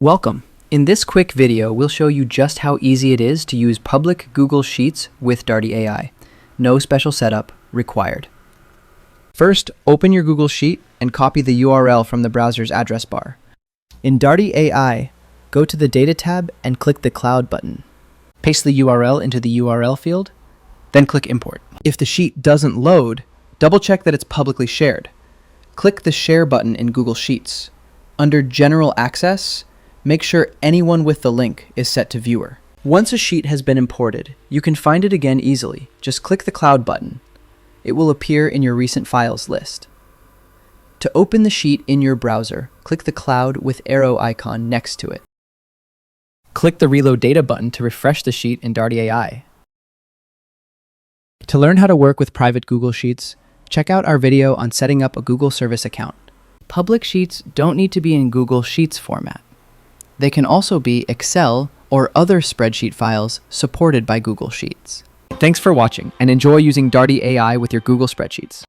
Welcome. In this quick video, we'll show you just how easy it is to use public Google Sheets with Darty Ai. No special setup required. First, open your Google Sheet and copy the URL from the browser's address bar. In Darty Ai, go to the Data tab and click the Cloud button. Paste the URL into the URL field, then click Import. If the sheet doesn't load, double-check that it's publicly shared. Click the Share button in Google Sheets. Under General Access, make sure anyone with the link is set to Viewer. Once a sheet has been imported, you can find it again easily. Just click the Cloud button. It will appear in your recent files list. To open the sheet in your browser, click the cloud with arrow icon next to it. Click the Reload Data button to refresh the sheet in Darty Ai. To learn how to work with private Google Sheets, check out our video on setting up a Google Service account. Public Sheets don't need to be in Google Sheets format. They can also be Excel or other spreadsheet files supported by Google Sheets. Thanks for watching and enjoy using Darty Ai with your Google spreadsheets.